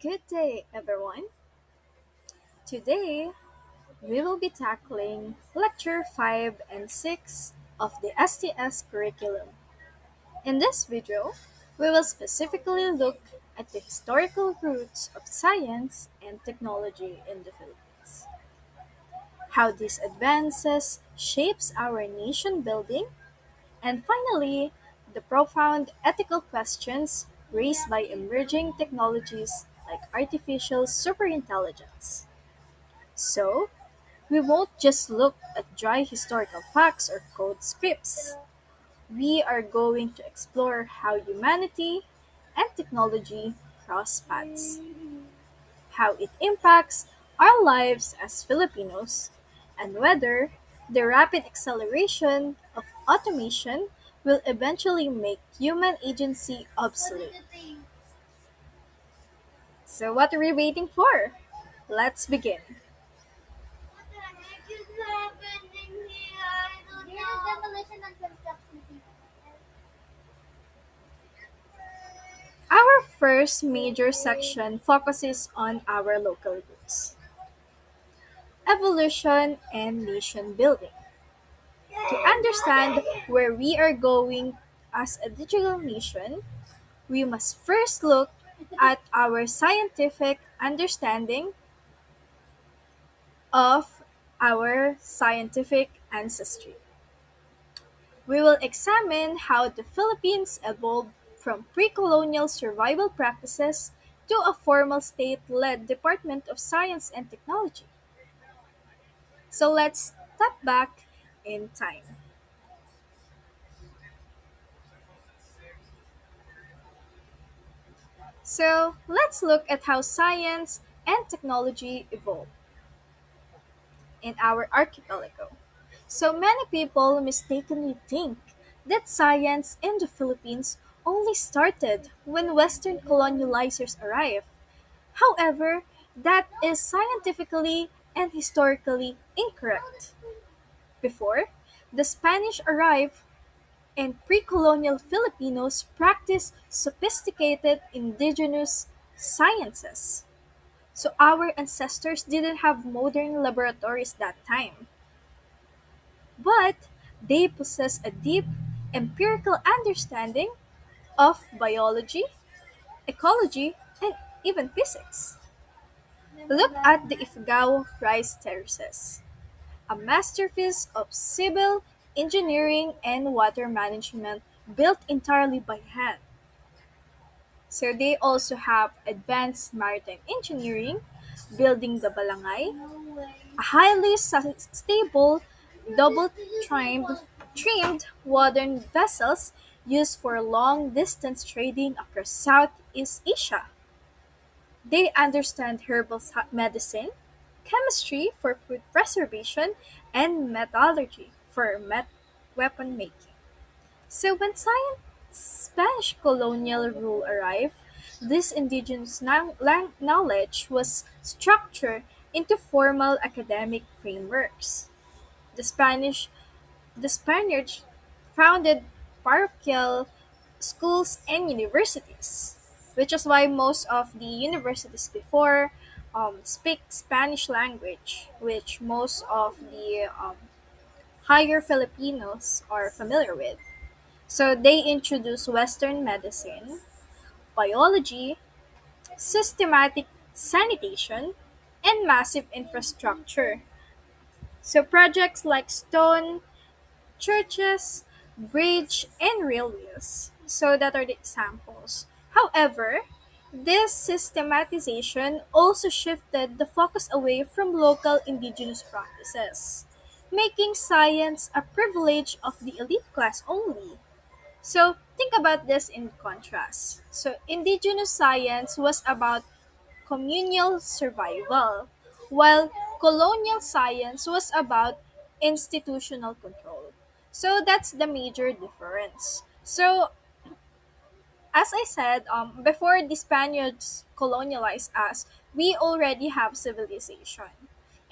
Good day, everyone. Today, we will be tackling Lecture 5 and 6 of the STS curriculum. In this video, we will specifically look at the historical roots of science and technology in the Philippines, how these advances shapes our nation building, and finally, the profound ethical questions raised by emerging technologies like artificial superintelligence. So, we won't just look at dry historical facts or code scripts. We are going to explore how humanity and technology cross paths, how it impacts our lives as Filipinos, and whether the rapid acceleration of automation will eventually make human agency obsolete. So, what are we waiting for? Let's begin. Our first major section focuses on our local roots, evolution, and nation building. To understand where we are going as a digital nation, we must first look at our scientific understanding of our scientific ancestry. We will examine how the Philippines evolved from pre-colonial survival practices to a formal state-led Department of Science and Technology. So let's step back in time. So let's look at how science and technology evolved in our archipelago. So many people mistakenly think that science in the Philippines only started when Western colonizers arrived. However, that is scientifically and historically incorrect. Before the Spanish arrived and pre-colonial Filipinos practiced sophisticated indigenous sciences. So our ancestors didn't have modern laboratories that time, but they possess a deep empirical understanding of biology, ecology, and even physics. Look at the Ifugao rice terraces, a masterpiece of civil engineering and water management built entirely by hand. So they also have advanced maritime engineering, building the balangay, a highly stable, double trimmed modern vessels used for long distance trading across Southeast Asia. They understand herbal medicine, chemistry for food preservation, and metallurgy for weapon making. So when Spanish colonial rule arrived, this indigenous knowledge was structured into formal academic frameworks. The Spanish the Spaniards founded parochial schools and universities, which is why most of the universities before speak Spanish language, which most of the higher Filipinos are familiar with. So they introduced Western medicine, biology, systematic sanitation, and massive infrastructure. So projects like stone churches, bridge, and railways. So that are the examples. However, this systematization also shifted the focus away from local indigenous practices, making science a privilege of the elite class only. So think about this in contrast. So indigenous science was about communal survival, while colonial science was about institutional control. So that's the major difference. So as I said, before the Spaniards colonialized us, we already have civilization.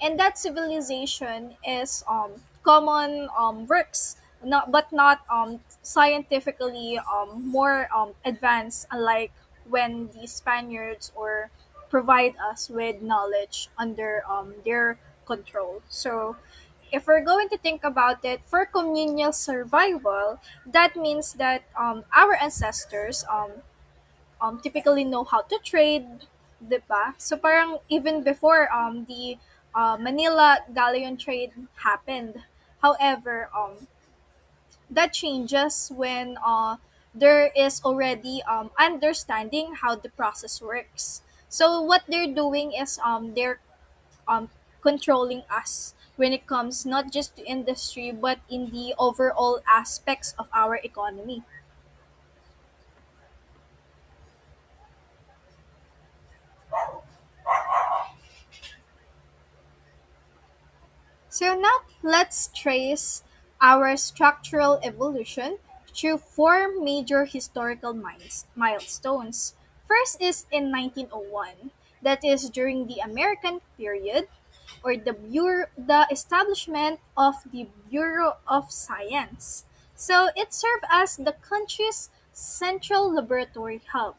And that civilization is common works, but not scientifically more advanced, unlike when the Spaniards or provide us with knowledge under their control. So if we're going to think about it, for communal survival, that means that our ancestors typically know how to trade, di ba? So parang even before the Manila galleon trade happened. However, that changes when there is already understanding how the process works. So what they're doing is they're um, controlling us when it comes not just to industry but in the overall aspects of our economy. So now let's trace our structural evolution through four major historical milestones. First is in 1901, that is during the American period, or the establishment of the Bureau of Science. So it served as the country's central laboratory hub.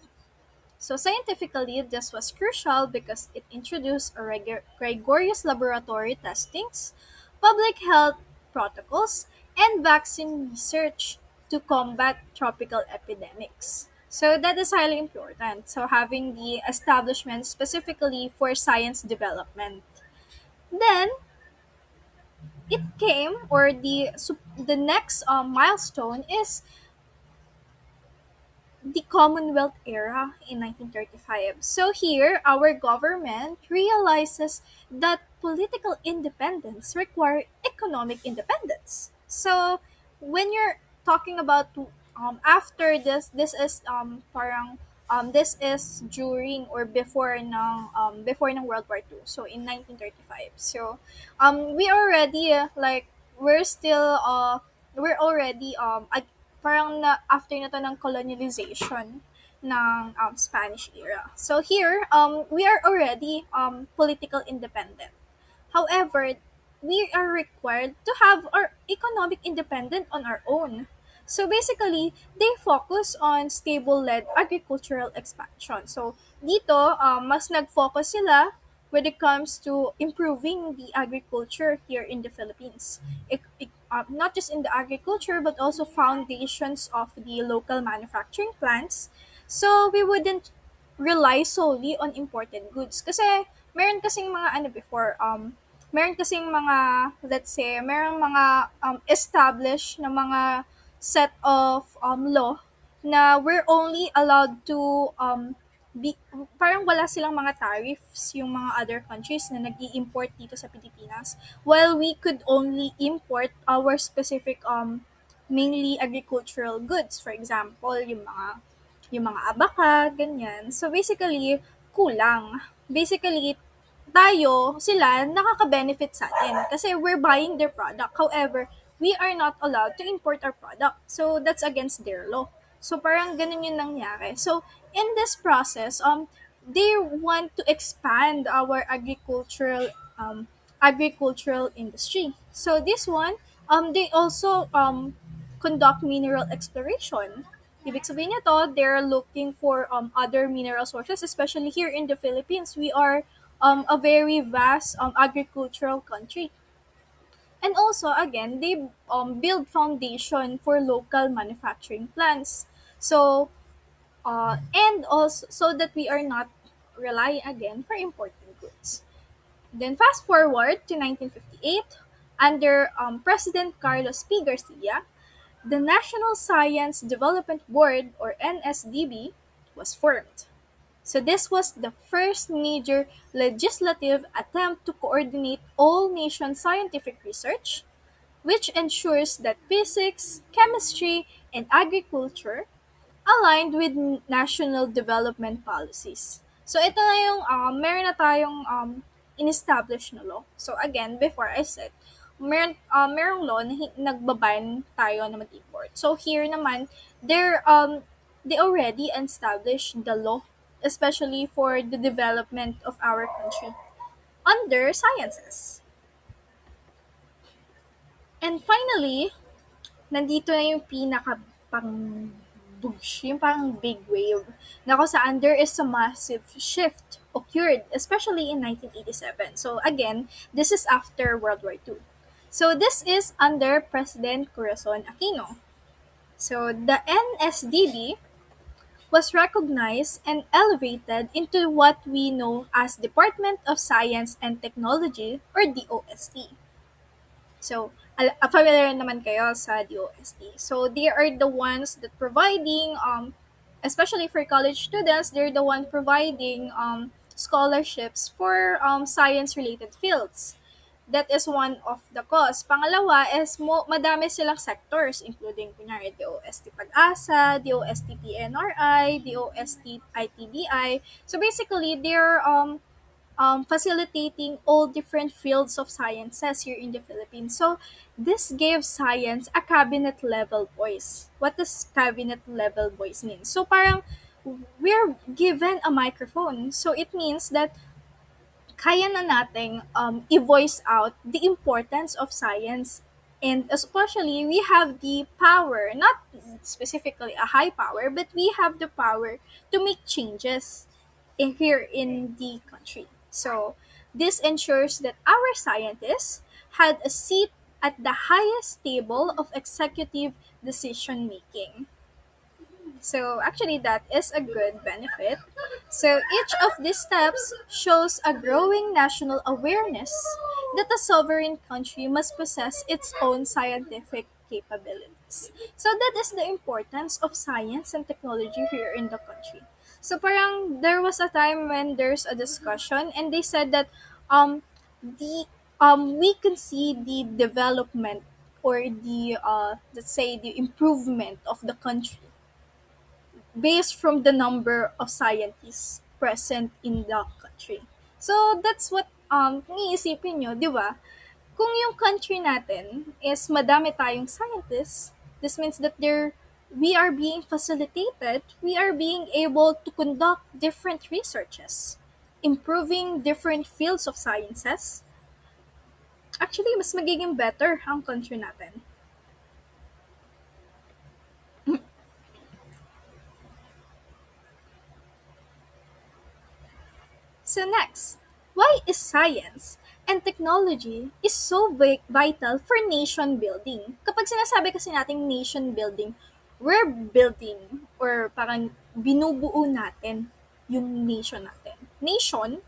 So scientifically, this was crucial because it introduced a rigorous laboratory testings, public health protocols, and vaccine research to combat tropical epidemics. So that is highly important. So having the establishment specifically for science development. Then it came, or the next milestone is the Commonwealth era in 1935. So here, our government realizes that political independence require economic independence. So when you're talking about after this is parang this is during or before ng World War II. So in 1935. So we already we're already parang na after na 'to ng colonialization ng Spanish era. So here, we are already political independent. However, we are required to have our economic independent on our own. So basically, they focus on stable-led agricultural expansion. So dito, mas nag-focus sila when it comes to improving the agriculture here in the Philippines. Not just in the agriculture, but also foundations of the local manufacturing plants. So we wouldn't rely solely on imported goods. Kasi meron kasing mga meron kasing mga, let's say, meron mga established na mga set of law na we're only allowed to parang wala silang mga tariffs yung mga other countries na nag-i-import dito sa Pilipinas, while we could only import our specific mainly agricultural goods, for example yung mga abaka, ganyan. So basically kulang, basically sila nakaka-benefit sa atin kasi we're buying their product. However, we are not allowed to import our product. So that's against their law. So parang ganun yung nangyari. So in this process, they want to expand our agricultural industry. So this one, they also conduct mineral exploration. Ibig sabihin nito, they're looking for other mineral sources, especially here in the Philippines. We are a very vast agricultural country. And also, again, they build foundation for local manufacturing plants. So, and also so that we are not relying again for importing goods. Then fast forward to 1958, under President Carlos P. Garcia, the National Science Development Board, or NSDB, was formed. So this was the first major legislative attempt to coordinate all nation scientific research, which ensures that physics, chemistry, and agriculture aligned with national development policies. So ito na yung meron na tayong in-establish na law. So again, before I said, merong law na nagbaban tayo na mag-import. So here naman, they already established the law, especially for the development of our country under sciences. And finally, nandito na yung pinaka pang boosh, yung parang big wave, na kung saan there is a massive shift occurred, especially in 1987. So again, this is after World War II. So this is under President Corazon Aquino. So the NSDB was recognized and elevated into what we know as Department of Science and Technology, or DOST. So, familiar naman kayo sa DOST. So, they are the ones that providing, especially for college students, they're the one providing scholarships for science-related fields. That is one of the cause. Pangalawa is madami silang sectors, including kunyari DOST Pag-asa, DOST PNRI, DOST ITBI. So basically, they're facilitating all different fields of sciences here in the Philippines. So this gave science a cabinet level voice. What does cabinet level voice mean? So parang we're given a microphone. So it means that kaya na nating i-voice out the importance of science, and especially we have the power, not specifically a high power, but we have the power to make changes here in the country. So this ensures that our scientists had a seat at the highest table of executive decision making. So actually that is a good benefit. So each of these steps shows a growing national awareness that a sovereign country must possess its own scientific capabilities. So that is the importance of science and technology here in the country. So parang there was a time when there's a discussion and they said that the we can see the development, or the let's say the improvement of the country based from the number of scientists present in the country. So that's what kung iisipin nyo, di ba? Kung yung country natin is madami tayong scientists, this means that we are being facilitated, we are being able to conduct different researches, improving different fields of sciences. Actually, mas magiging better ang country natin. So next, why is science and technology is so vital for nation building? Kapag sinasabi kasi nating nation building, we're building, or parang binubuo natin yung nation natin. Nation,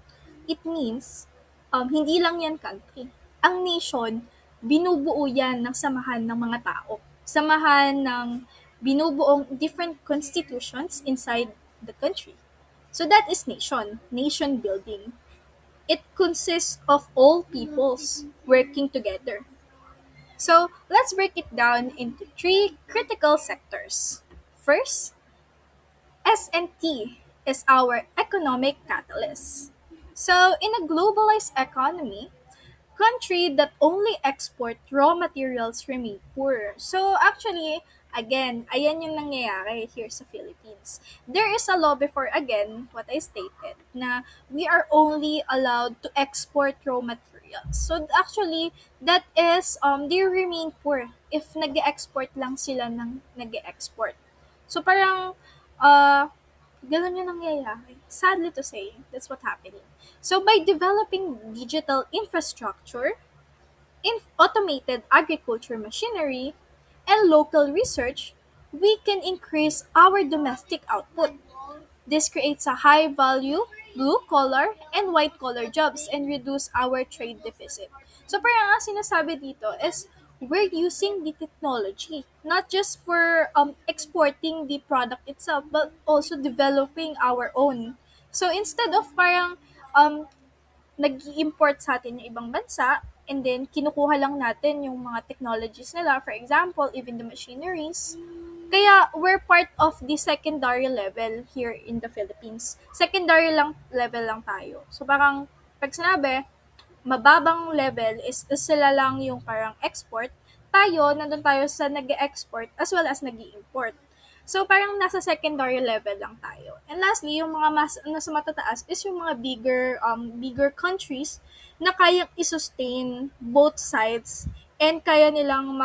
it means hindi lang yan country. Ang nation, binubuo yan ng samahan ng mga tao. Samahan ng binubuong different constitutions inside the country. So that is nation building. It consists of all peoples working together. So let's break it down into three critical sectors. First, S&T is our economic catalyst. So in a globalized economy, country that only export raw materials remain poor. So actually, again, ayan yung nangyayari here sa Philippines. There is a law before, again, what I stated, na we are only allowed to export raw materials. So actually, that is, they remain poor if nag-export lang sila ng nag-export. So parang, ganun yung nangyayari. Sadly to say, that's what's happening. So by developing digital infrastructure, automated agriculture machinery, and local research, we can increase our domestic output. This creates a high value, blue collar, and white collar jobs and reduce our trade deficit. So parang ang sinasabi dito is we're using the technology not just for exporting the product itself, but also developing our own. So instead of parang nag-i-import sa atin yung ibang bansa, and then kinukuha lang natin yung mga technologies nila, for example, even the machineries. Kaya we're part of the secondary level here in the Philippines. Secondary lang level lang tayo. So parang pag sinabi, mababang level is sila lang yung parang export, tayo, nandun tayo sa nag-export as well as nag-i-import. So, parang nasa secondary level lang tayo. And lastly, yung mga nasa matataas is yung mga bigger countries na kayang i-sustain both sides and kaya nilang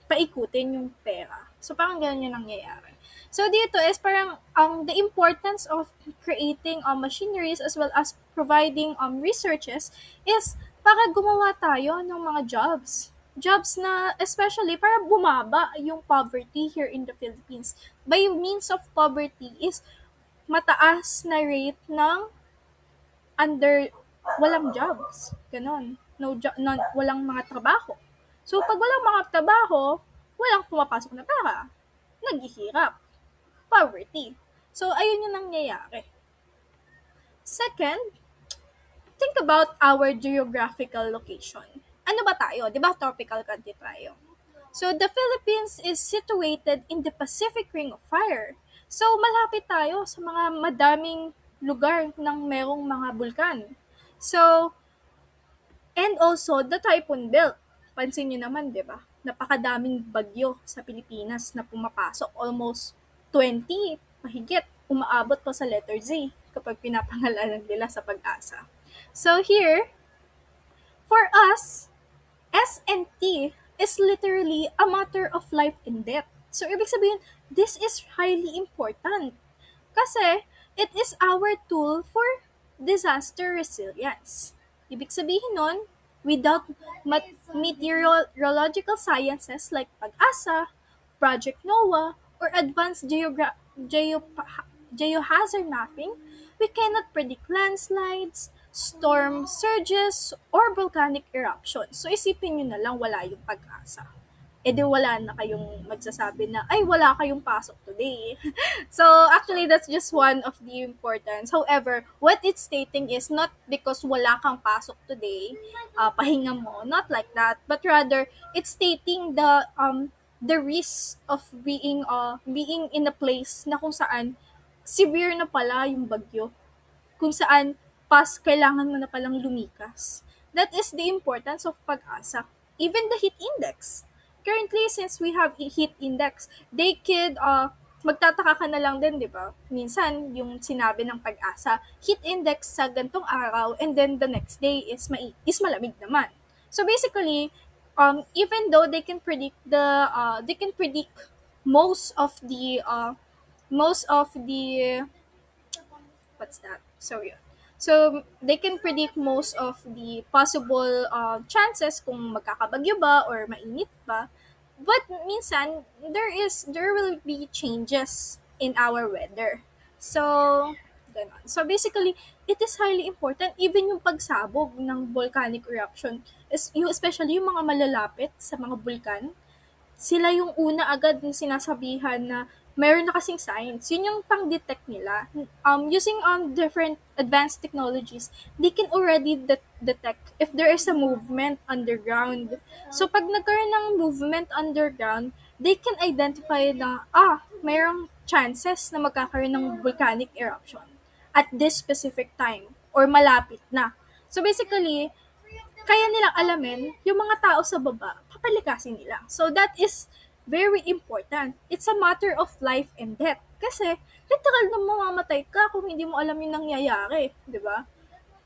paikutin yung pera. So, parang ganun yung nangyayari. So dito is parang the importance of creating machineries as well as providing researches is para gumawa tayo ng mga jobs. Jobs na especially para bumaba yung poverty here in the Philippines. By means of poverty is mataas na rate ng under walang jobs. Ganon. No, walang mga trabaho. So pag walang mga trabaho, walang pumapasok na pera. Naghihirap. Poverty. So, ayun yung nangyayari. Second, think about our geographical location. Ano ba tayo? Di ba tropical country tayo? So, the Philippines is situated in the Pacific Ring of Fire. So, malapit tayo sa mga madaming lugar ng merong mga bulkan. So, and also the typhoon belt. Pansin nyo naman, di ba? Napakadaming bagyo sa Pilipinas na pumapasok. Almost 20, mahigit, umaabot pa sa letter Z kapag pinapangalanan nila sa pag-asa. So here, for us, S and T is literally a matter of life and death. So ibig sabihin, this is highly important. Kasi it is our tool for disaster resilience. Ibig sabihin nun, without meteorological sciences like Pag-asa, Project NOAA, or advanced geohazard mapping, we cannot predict landslides, storm surges, or volcanic eruptions. So isipin nyo na lang wala yung pag-asa. E di wala na kayong magsasabi na, ay wala kayong pasok today. So actually that's just one of the importance. However, what it's stating is not because wala kang pasok today, pahinga mo, not like that, but rather it's stating the risk of being in a place na kung saan severe na pala yung bagyo, kung saan kailangan mo na palang lumikas. That is the importance of pag-asa. Even the heat index. Currently, since we have a heat index, they could, magtataka ka na lang din, di ba? Minsan, yung sinabi ng pag-asa, heat index sa gantong araw, and then the next day is malamig naman. So basically, even though they can predict most of the what's that? So yeah. So they can predict most of the possible chances kung magkakabagyo ba or mainit ba. But minsan there will be changes in our weather. So ganon. So basically, it is highly important even yung pagsabog ng volcanic eruption is yung especially yung mga malalapit sa mga bulkan, sila yung una agad na sinasabihan na meron na kasing science. Yun yung pang-detect nila. Using different advanced technologies, they can already detect if there is a movement underground. So, pag nagkaroon ng movement underground, they can identify na, mayroong chances na magkakaroon ng volcanic eruption at this specific time or malapit na. So, basically, kaya nilang alamin yung mga tao sa baba, papalikasin nila. So that is very important. It's a matter of life and death. Kasi literal na mamamatay ka kung hindi mo alam yung nangyayari, 'di ba?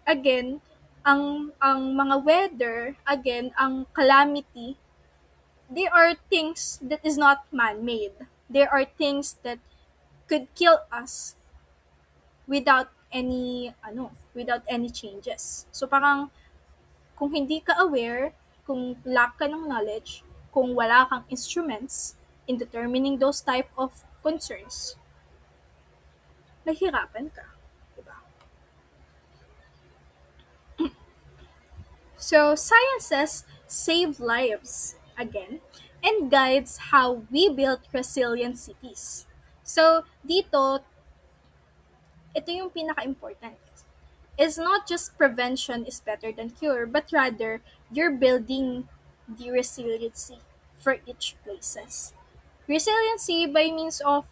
Again, ang mga weather, again, ang calamity, they are things that is not man-made. There are things that could kill us without any changes. So parang kung hindi ka aware, kung lack ka ng knowledge, kung wala kang instruments in determining those type of concerns, mahirapan ka. Diba? So, sciences save lives, again, and guides how we build resilient cities. So, dito, ito yung pinaka-important. It's not just prevention is better than cure, but rather you're building the resiliency for each places. Resiliency by means of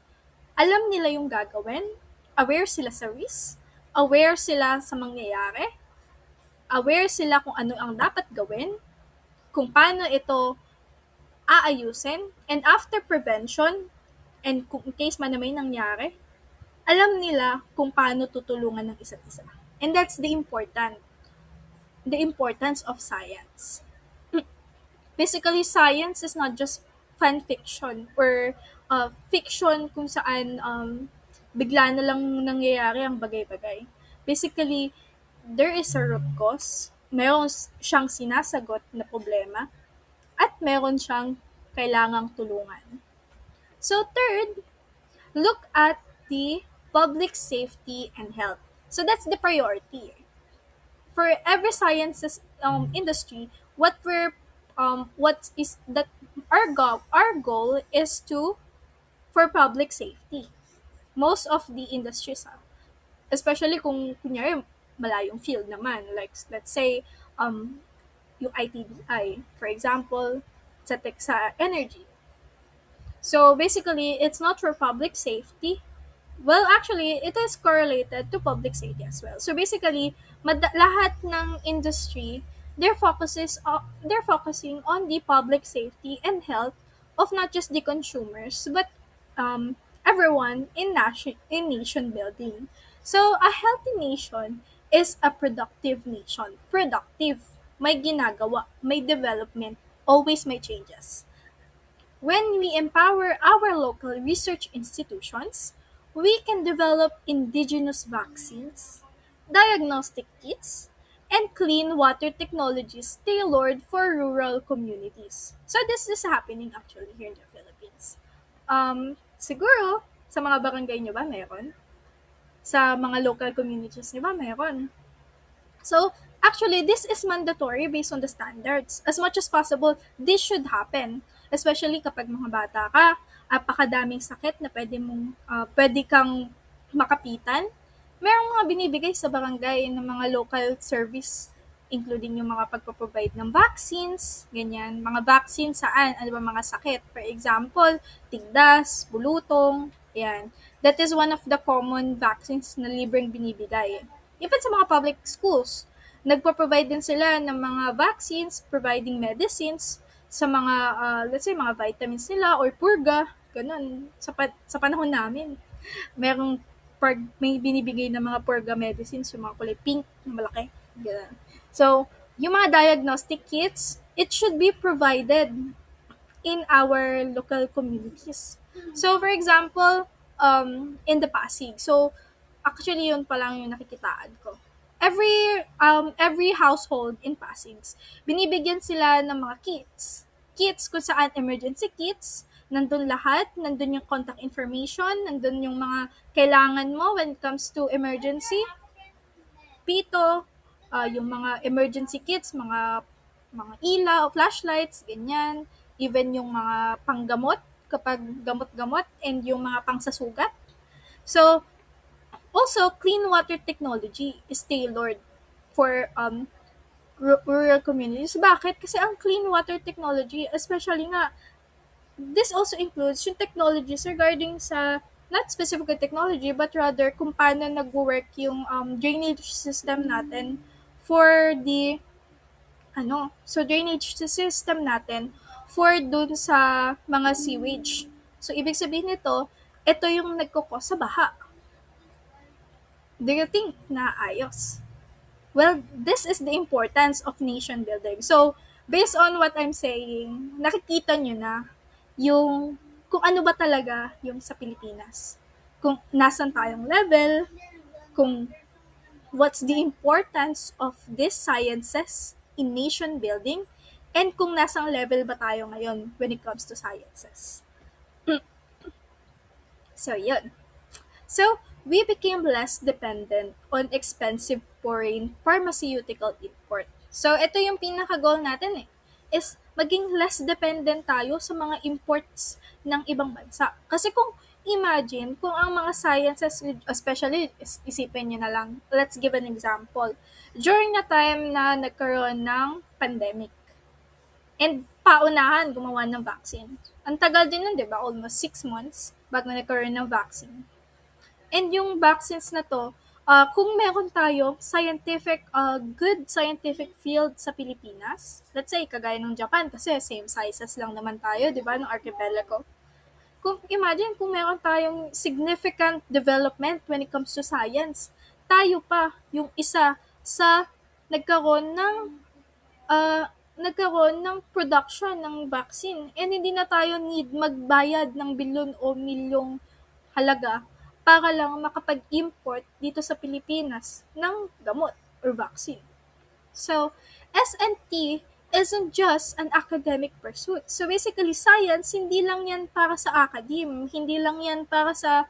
alam nila yung gagawin, aware sila sa risk, aware sila sa mangyayari, aware sila kung ano ang dapat gawin, kung paano ito aayusin, and after prevention, and kung in case man na may nangyari, alam nila kung paano tutulungan ng isa't isa. And that's the importance of science. Basically, science is not just fan fiction or fiction kung saan bigla na lang nangyayari ang bagay-bagay. Basically, there is a root cause, meron siyang sinasagot na problema, at meron siyang kailangang tulungan. So third, look at the public safety and health. So that's the priority. For every sciences industry, what is that our goal is to for public safety. Most of the industries, especially kung kunyari malayong field naman, like let's say yung ITDI, for example, sa energy. So basically, it's not for public safety. Well, actually, it is correlated to public safety as well. So basically, lahat ng industry, they're focusing on the public safety and health of not just the consumers, but everyone in nation building. So a healthy nation is a productive nation. Productive, may ginagawa, may development, always may changes. When we empower our local research institutions, we can develop indigenous vaccines, diagnostic kits, and clean water technologies tailored for rural communities. So this is happening actually here in the Philippines. Siguro, sa mga barangay nyo ba meron? Sa mga local communities nyo ba meron? So, actually, this is mandatory based on the standards. As much as possible, this should happen. Especially kapag mga bata ka, apakadaming sakit na pwede kang makapitan. Merong mga binibigay sa barangay ng mga local service, including yung mga pagpo-provide ng vaccines, ganyan. Mga vaccines saan? Ano ba mga sakit? For example, tigdas, bulutong, yan. That is one of the common vaccines na libreng binibigay. Even sa mga public schools, nagpo-provide din sila ng mga vaccines, providing medicines sa mga, let's say, mga vitamins nila or purga, ganun. Sa panahon namin, may binibigay na mga purga medicines, yung mga kulay pink, na malaki. Ganun. So, yung mga diagnostic kits, it should be provided in our local communities. So, for example, in the Pasig. So, actually, yun pa lang yung nakikitaan ko. Every household in Pasig, binibigyan sila ng mga kits. Kits kung saan emergency kits, nandun lahat, nandun yung contact information, nandun yung mga kailangan mo when it comes to emergency, pito, yung mga emergency kits, mga ilaw, flashlights, ganyan, even yung mga panggamot, kapag gamot-gamot, and yung mga pangsasugat. So, also, clean water technology is tailored for rural communities. Bakit? Kasi ang clean water technology, especially nga, this also includes yung technologies regarding sa, not specific technology, but rather kung paano nag-work yung drainage system natin for the, drainage system natin for dun sa mga sewage. So, ibig sabihin nito, ito yung nagkukos sa baha. Do you think na ayos? Well, this is the importance of nation building. So, based on what I'm saying, nakikita nyo na yung kung ano ba talaga yung sa Pilipinas. Kung nasan tayong level, kung what's the importance of these sciences in nation building, and kung nasang level ba tayo ngayon when it comes to sciences. So, yun. So, we became less dependent on expensive foreign pharmaceutical import. So, ito yung pinaka-goal natin is maging less dependent tayo sa mga imports ng ibang bansa. Kasi kung imagine, kung ang mga sciences, especially, isipin nyo na lang, let's give an example. During the time na nagkaroon ng pandemic, and paunahan gumawa ng vaccine. Ang tagal din nun, di ba? Almost 6 months bago nagkaroon ng vaccine. And yung vaccines na to, kung meron tayo good scientific field sa Pilipinas, let's say, kagaya ng Japan, kasi same sizes lang naman tayo, di ba, ng archipelago. Kung imagine kung meron tayong significant development when it comes to science, tayo pa yung isa sa nagkaroon ng nagkaroon ng production ng vaccine and hindi na tayo need magbayad ng bilyon o milyong halaga para lang makapag-import dito sa Pilipinas ng gamot or vaccine. So, S&T isn't just an academic pursuit. So basically, science, hindi lang yan para sa academe, hindi lang yan para sa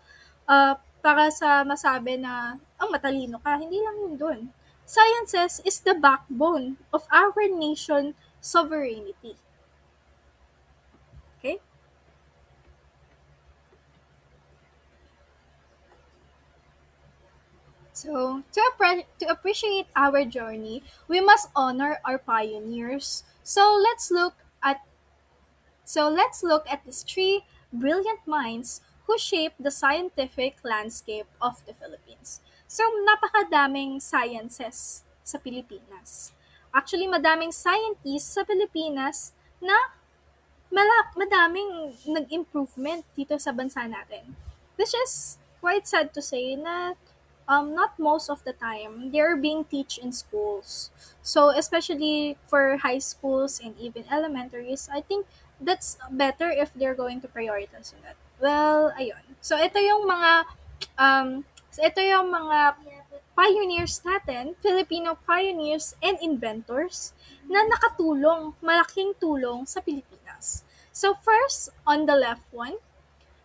masabi na, ang matalino ka, hindi lang yun dun. Sciences is the backbone of our nation sovereignty. Okay? So, to appreciate our journey, we must honor our pioneers. So let's look at these three brilliant minds who shaped the scientific landscape of the Philippines. So, napakadaming sciences sa Pilipinas. Actually, madaming scientists sa Pilipinas na madaming nag-improvement dito sa bansa natin. Which is quite sad to say na not most of the time they're being teach in schools. So especially for high schools and even elementaries, I think that's better if they're going to prioritize that. Well, ayun. So ito yung mga pioneers natin, Filipino pioneers and inventors na nakatulong, malaking tulong sa Pilipinas. So first, on the left one,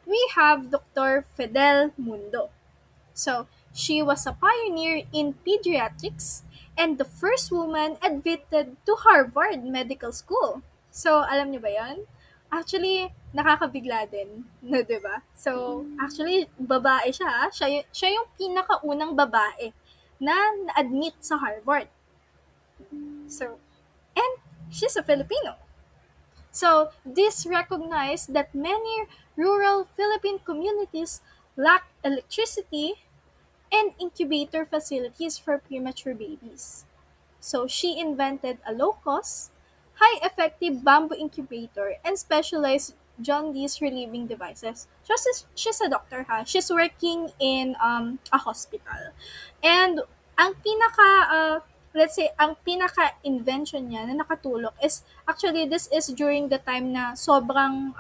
we have Dr. Fidel Mundo. So, she was a pioneer in pediatrics and the first woman admitted to Harvard Medical School. So, alam niyo ba yan? Actually, nakakabigla din, no, 'di ba? So, actually, babae siya. Siya yung pinakaunang babae na na-admit sa Harvard. So, and she's a Filipino. So, this recognized that many rural Philippine communities lack electricity and incubator facilities for premature babies. So she invented a low-cost, high-effective bamboo incubator and specialized jaundice relieving devices. So she's a doctor ha. She's working in a hospital. And ang let's say, ang pinaka-invention niya na nakatulong is, actually, this is during the time na sobrang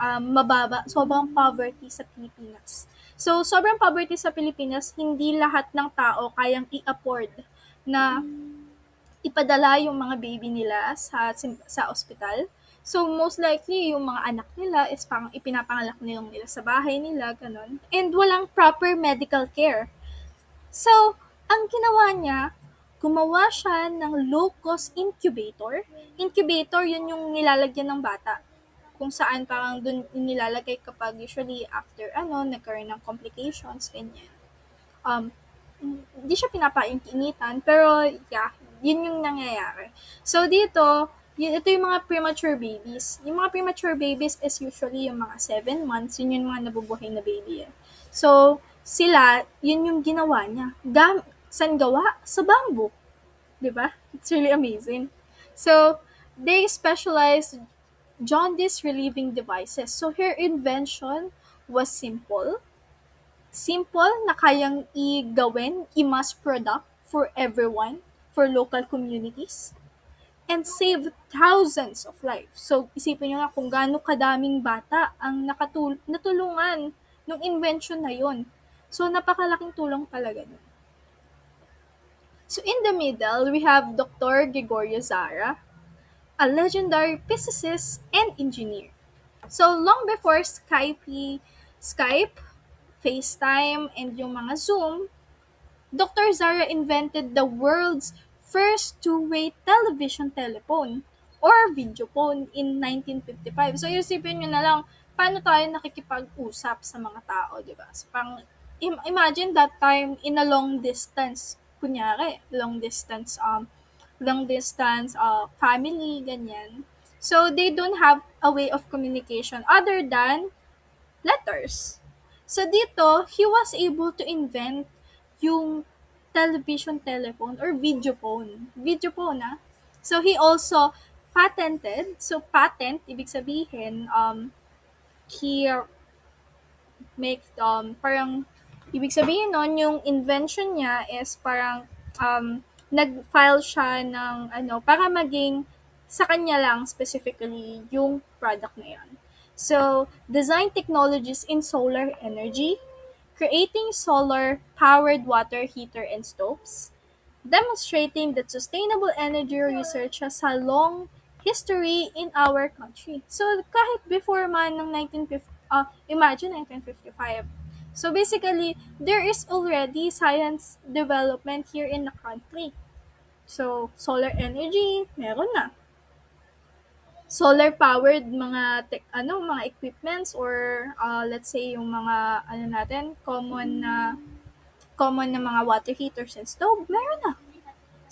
sobrang poverty sa Pilipinas. So, sobrang poverty sa Pilipinas, hindi lahat ng tao kayang i-afford na ipadala yung mga baby nila sa ospital. So, most likely, yung mga anak nila is parang ipinapangalak nila sa bahay nila, ganun. And walang proper medical care. So, ang ginawa niya, gumawa siya ng low-cost incubator. Incubator, yun yung nilalagyan ng bata. Kung saan parang dun nilalagay kapag usually after nagkaroon ng complications, ganyan. Hindi siya pinapainitan, pero yeah, yun yung nangyayari. So dito, ito yung mga premature babies. Yung mga premature babies is usually yung mga 7 months, yun yung mga nabubuhay na baby. So, sila, yun yung ginawa niya. Saan gawa? Sa bamboo. Diba? It's really amazing. So, they specialize jaundice relieving devices. So, her invention was simple na kayang i-gawin, i-mass product for everyone, for local communities, and save thousands of lives. So, isipin nyo nga kung gaano kadaming bata ang natulungan ng invention na yon. So, napakalaking tulong talaga nun. So, in the middle, we have Dr. Gregorio Zara, a legendary physicist and engineer. So, long before Skype, FaceTime, and yung mga Zoom, Dr. Zara invented the world's first two-way television telephone or video phone in 1955. So, isipin nyo na lang, paano tayo nakikipag-usap sa mga tao, di ba? So, imagine that time in a long distance, kunyari, long distance family, ganyan. So, they don't have a way of communication other than letters. So, dito, he was able to invent yung television telephone or video phone. Video phone, ah. So, he also patented. So, patent, ibig sabihin, he parang, ibig sabihin nun, yung invention niya is parang, nag-file siya ng, para maging sa kanya lang specifically yung product na yan. So, design technologies in solar energy, creating solar-powered water heater and stoves, demonstrating that sustainable energy research has a long history in our country. So, kahit before man ng 1950, imagine 1955. So, basically, there is already science development here in the country. So, solar energy, meron na. Solar powered mga mga equipments or let's say yung mga common na mga water heaters and stove, meron na.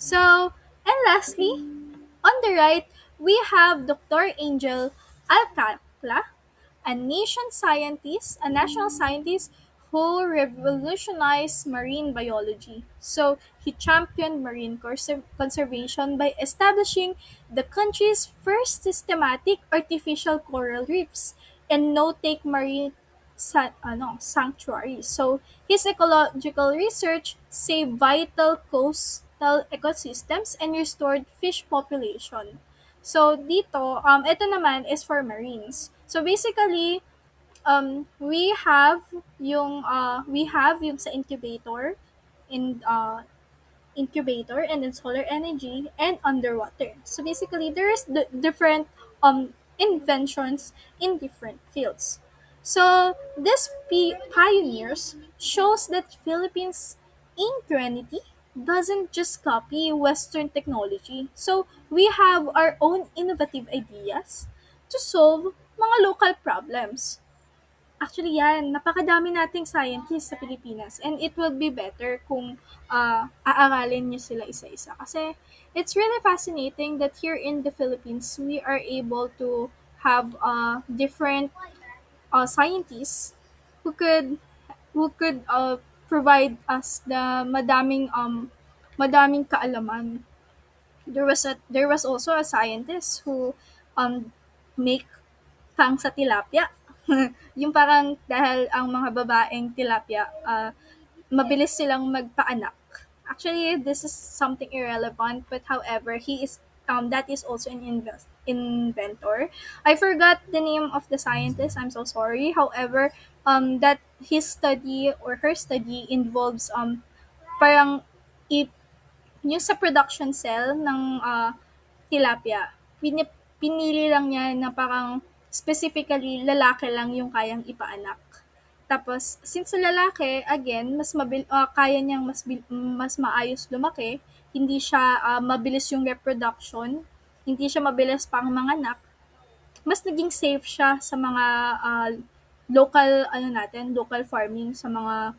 So, and lastly, on the right, we have Dr. Angel Alcala, a national scientist who revolutionized marine biology. So he championed marine conservation by establishing the country's first systematic artificial coral reefs and no-take marine sanctuaries. So his ecological research saved vital coastal ecosystems and restored fish population. So dito, ito naman is for marines. So basically, we have yung sa incubator and then solar energy and underwater. So basically, there is different inventions in different fields. So this pioneers shows that Philippines ingenuity doesn't just copy Western technology. So we have our own innovative ideas to solve mga local problems. Actually, yan. Napakadami nating scientists sa Pilipinas. And it will be better kung aaralin nyo sila isa-isa. Kasi it's really fascinating that here in the Philippines, we are able to have different scientists who could provide us the madaming kaalaman. There was also a scientist who make pang sa tilapia. Yung parang dahil ang mga babaeng tilapia, mabilis silang magpaanak. Actually, this is something irrelevant, but however, that is also an inventor. I forgot the name of the scientist. I'm so sorry. However, that his study or her study involves parang i yung sa production cell ng tilapia, pinili lang niya na parang specifically lalaki lang yung kayang ipaanak. Tapos, since sa lalaki, again, kaya niyang mas maayos lumaki, hindi siya mabilis yung reproduction, hindi siya mabilis pang manganak, mas naging safe siya sa mga local farming sa mga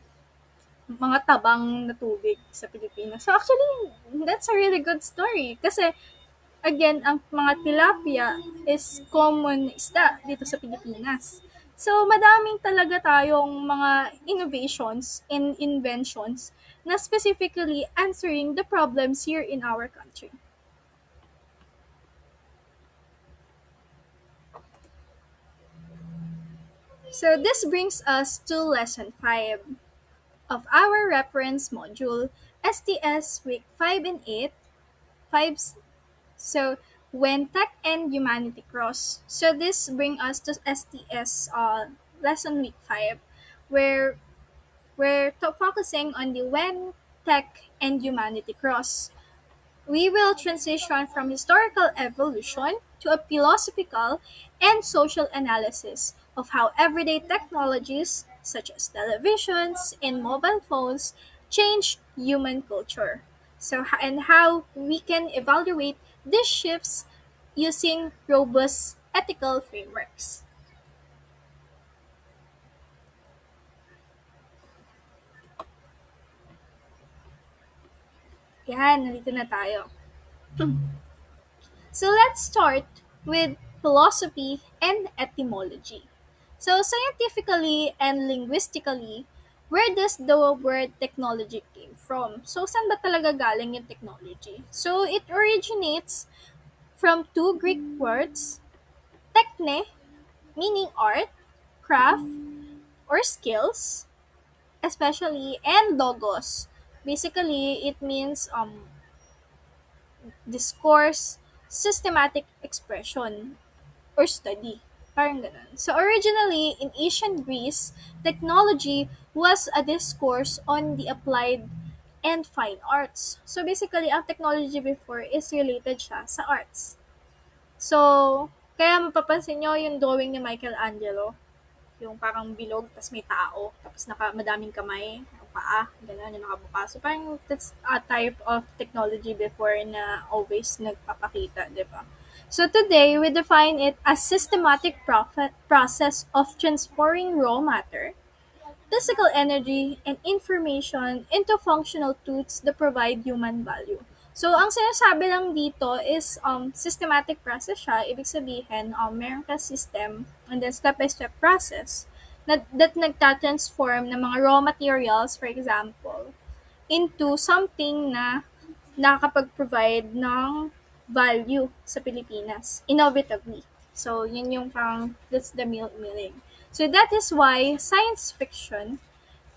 tabang na tubig sa Pilipinas. So actually, that's a really good story kasi again, ang mga tilapia is common na isda dito sa Pilipinas. So madaming talaga tayong mga innovations and inventions na specifically answering the problems here in our country. So this brings us to lesson 5 of our reference module, STS week 5 and 8, 5. So when tech and humanity cross. So this brings us to STS lesson week 5, where we're focusing on the when tech and humanity cross. We will transition from historical evolution to a philosophical and social analysis of how everyday technologies, such as televisions and mobile phones, change human culture. And how we can evaluate these shifts using robust ethical frameworks. Yan, nandito na tayo. So let's start with philosophy and etymology. So scientifically and linguistically, where does the word technology came from? So saan ba talaga galing yung technology? So it originates from two Greek words, techne, meaning art, craft, or skills, especially, and logos. Basically, it means discourse, systematic expression or study. Parang ganun. So originally, in ancient Greece, technology was a discourse on the applied and fine arts. So basically, ang technology before is related siya sa arts. So, kaya mapapansin nyo yung drawing ni Michelangelo, yung parang bilog, tapos may tao, tapos madaming kamay, paa, gano'n, yung nakabuka. So, parang that's a type of technology before na always nagpapakita, di ba? So, today, we define it as systematic process of transforming raw matter, physical energy, and information into functional tools that provide human value. So, ang sinasabi lang dito is systematic process siya. Ibig sabihin, meron ka system and then step-by-step process that nagtatransform ng mga raw materials, for example, into something na nakakapag-provide ng value sa Pilipinas, innovatively. So, yun yung parang, that's the meaning. So, that is why science fiction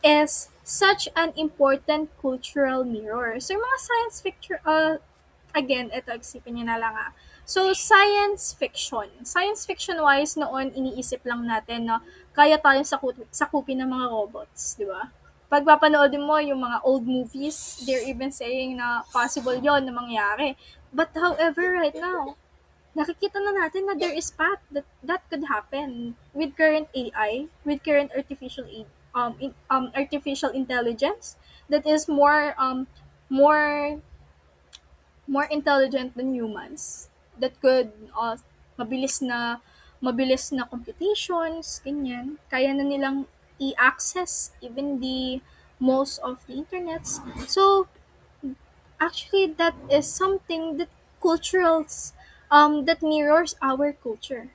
is such an important cultural mirror. So, yung mga science fiction, again, ito, isipin niyo na lang So, science fiction. Science fiction-wise, noon, iniisip lang natin na kaya tayong sakupin ng mga robots, di ba? Pag papanoodin mo yung mga old movies, they're even saying na possible yon na mangyari. But however, right now, nakikita na natin na there is path that could happen with current AI, with current artificial intelligence that is more more intelligent than humans that could mabilis na mabilis na computations, ganyan. Kaya na nilang i-access even the most of the internets. So actually that is something that culturals that mirrors our culture.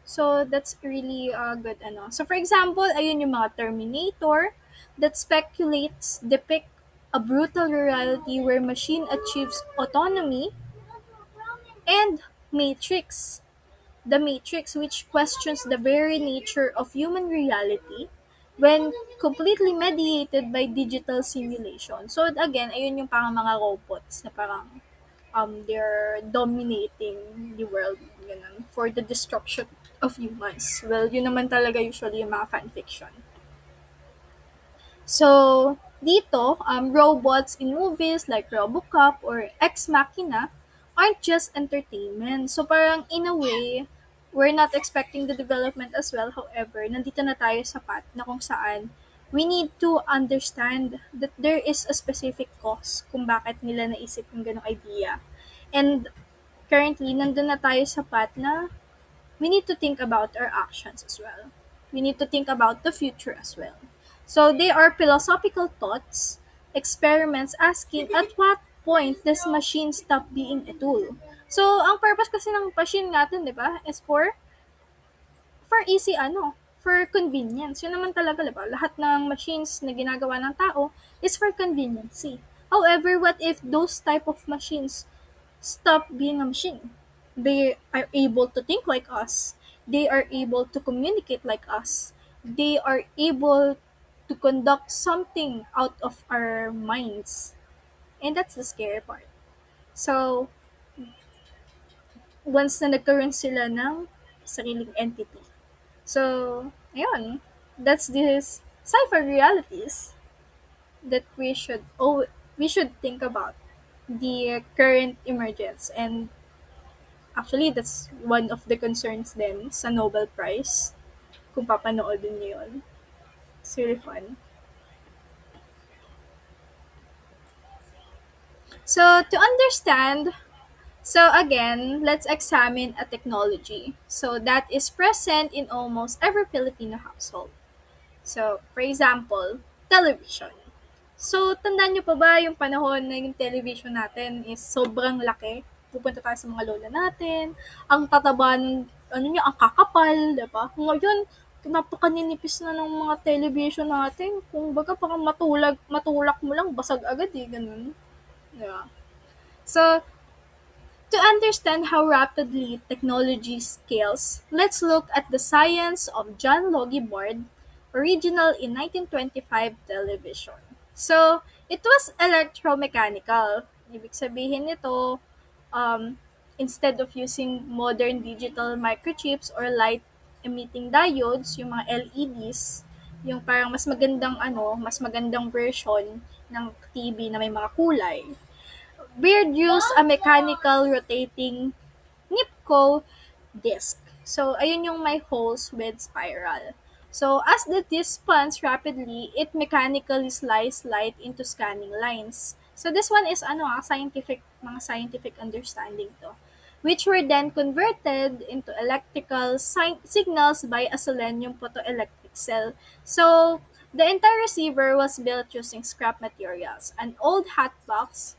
So that's really good ano. So for example, ayun yung mga Terminator that speculates depict a brutal reality where machine achieves autonomy, and Matrix, the Matrix, which questions the very nature of human reality when completely mediated by digital simulation. So again, ayun yung parang mga robots na parang they're dominating the world ganun, for the destruction of humans. Well, yun naman talaga usually yung mga fanfiction. So, dito, robots in movies like RoboCop or Ex Machina aren't just entertainment. So, parang in a way, we're not expecting the development as well. However, nandito na tayo sa path na kung saan we need to understand that there is a specific cause kung bakit nila naisip yung ganong idea. And currently, nandun na tayo sa path na we need to think about our actions as well. We need to think about the future as well. So they are philosophical thoughts, experiments asking at what point does machine stop being a tool. So ang purpose kasi ng machine natin, 'di ba, is for easy for convenience. Yun naman talaga, 'di ba? Lahat ng machines na ginagawa ng tao is for conveniency. However, what if those type of machines stop being a machine? They are able to think like us. They are able to communicate like us. They are able to conduct something out of our minds. And that's the scary part. So, once na nagkaroon sila ng sariling entity. So, ayun. That's this sci-fi realities that we should think about the current emergence. And actually, that's one of the concerns then sa Nobel Prize. Kung papanoodin niyo yun. It's really fun. So, to understand, so again, let's examine a technology. So, that is present in almost every Filipino household. So, for example, television. So, tandaan niyo pa ba yung panahon na yung television natin is sobrang laki? Pupunta tayo sa mga lola natin, ang tataban, ang kakapal, diba? Ngayon, napakaninipis na ng mga television natin. Kung baga, parang matulak mo lang, basag agad ganun. Yeah. So, to understand how rapidly technology scales, let's look at the science of John Logie Bard, original in 1925 television. So, it was electromechanical. Ibig sabihin nito, um, Instead of using modern digital microchips or light emitting diodes, yung mga LEDs, yung parang mas magandang version ng TV na may mga kulay. Beard used a mechanical rotating Nipco disc. So, ayun yung may holes with spiral. So, as the disc spins rapidly, it mechanically slices light into scanning lines. So, this one is mga scientific understanding to, which were then converted into electrical signals by a selenium photoelectric cell. So, the entire receiver was built using scrap materials, an old hat box,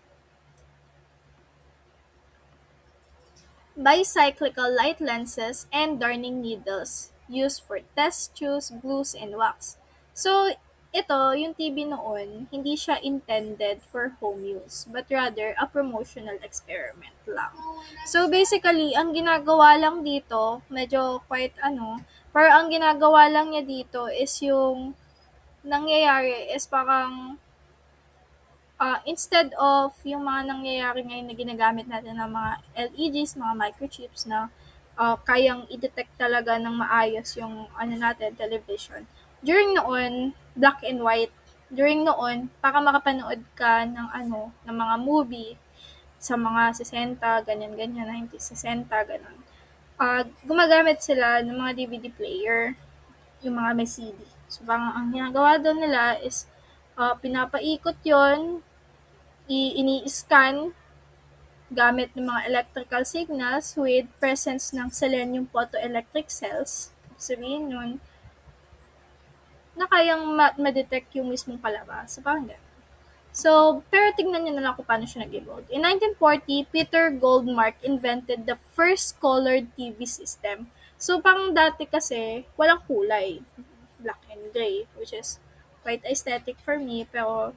bicyclical light lenses, and darning needles used for test tubes, glues, and wax. So, ito, yung TV noon, hindi siya intended for home use, but rather a promotional experiment lang. So, basically, ang ginagawa lang dito, medyo quite pero ang ginagawa lang niya dito is yung nangyayari is parang instead of yung mga nangyayari ngayon na ginagamit natin ng mga LEDs, mga microchips na kayang i-detect talaga ng maayos yung natin, television. During noon, black and white. During noon, para makapanood ka ng mga movie sa mga 60, ganyan-ganyan, 90s, 60, ganun. Gumagamit sila ng mga DVD player, yung mga may CD. So, parang ang ginagawa doon nila is pinapaikot yon, ini-scan gamit ng mga electrical signals with presence ng selenium photoelectric cells. Sabihin nun, na kayang ma-detect yung mismong palabas. So, parang ganun. So, pero tignan nyo na lang kung paano siya nag-evolve. In 1940, Peter Goldmark invented the first colored TV system. So, parang dati kasi, walang kulay. Black and gray, which is quite aesthetic for me, pero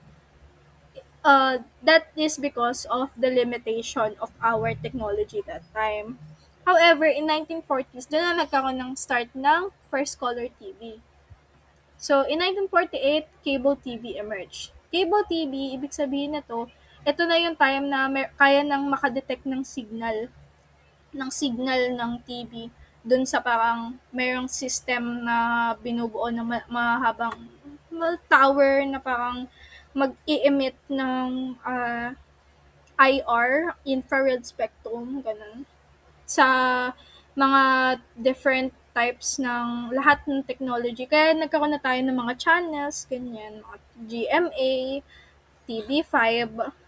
that is because of the limitation of our technology that time. However, in 1940s, doon na nagkaroon ng start ng first color TV. So, in 1948, cable TV emerged. Cable TV, ibig sabihin na to, ito na yung time na kaya nang makadetect ng TV dun sa parang mayroong system na binubuo ng mahabang tower na parang mag-i-emit ng IR, infrared spectrum, ganun, sa mga different types ng lahat ng technology. Kaya nagkaroon na tayo ng mga channels, ganyan, mga GMA, TV5,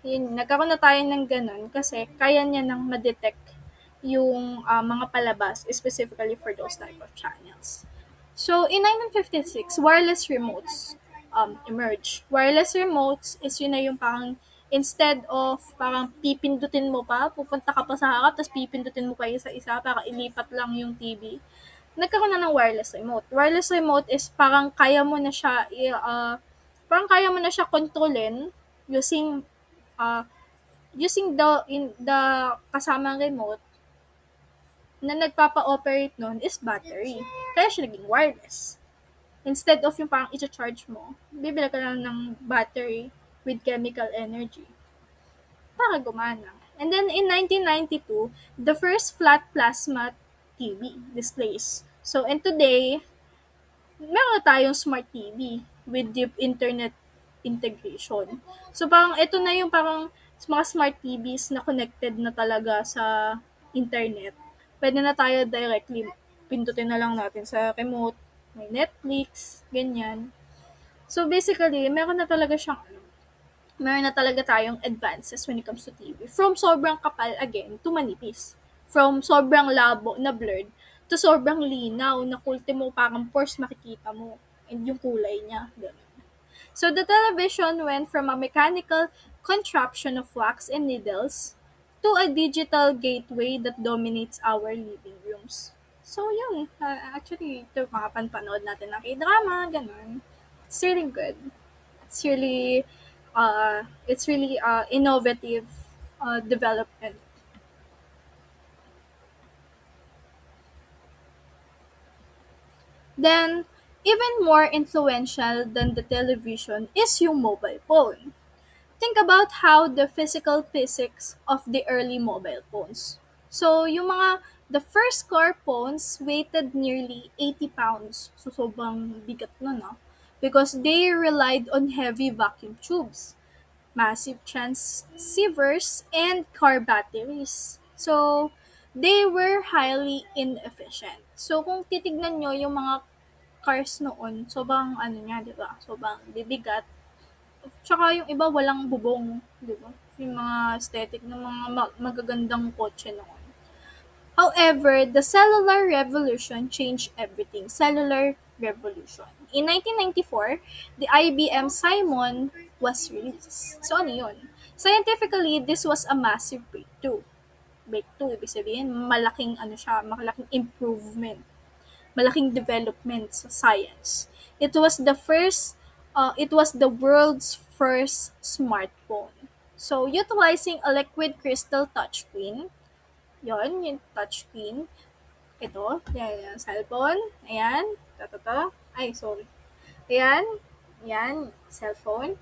yun, nagkaroon na tayo ng ganun kasi kaya niya nang ma-detect yung mga palabas specifically for those type of channels. So, in 1956, wireless remotes emerge. Wireless remotes is yun na yung parang instead of parang pipindutin mo pa, pupunta ka pa sa harap, tapos pipindutin mo pa isa-isa para ilipat lang yung TV. Nagkaroon na ng wireless remote. Wireless remote is parang kaya mo na siya kontrolin using uh, using the kasamang remote na nagpapa-operate nun is battery. Kaya siya naging wireless. Instead of yung parang i-charge mo, bibili ka lang ng battery with chemical energy para gumana. And then in 1992, the first flat plasma TV displays. So, and today, meron na tayong smart TV with deep internet integration. So, parang ito na yung parang mga smart TVs na connected na talaga sa internet. Pwede na tayo directly, pindutin na lang natin sa remote, may Netflix, ganyan. So, basically, meron na talaga tayong advances when it comes to TV. From sobrang kapal, again, to manipis. From sobrang labo na blurred, to sobrang linaw na ultimo parang force makikita mo. And yung kulay niya. Ganun. So, the television went from a mechanical contraption of wax and needles to a digital gateway that dominates our living rooms. So, yun. Actually, ito makapanood natin ng K-drama, ganun. It's really good. It's really innovative development. Then, even more influential than the television is yung mobile phone. Think about how the physical physics of the early mobile phones. So, yung mga the first car phones weighed nearly 80 pounds. So, sobrang bigat na, no? Because they relied on heavy vacuum tubes, massive transceivers, and car batteries. So, they were highly inefficient. So, kung titignan nyo yung mga cars noon, sobrang ano niya, di ba? Sobrang bibigat. Tsaka yung iba walang bubong, di ba? Yung mga aesthetic ng mga magagandang kotse noon. However, the cellular revolution changed everything. Cellular revolution. In 1994, the IBM Simon was released. So ano yun? Scientifically, this was a massive breakthrough. Breakthrough, ibig sabihin, malaking ano siya, malaking improvement, malaking development sa science. It was the world's first smartphone. So, utilizing a liquid crystal touchscreen, yon yung touchscreen, ito, yan, cellphone, ayan, ay, sorry, ayan, yan, cellphone,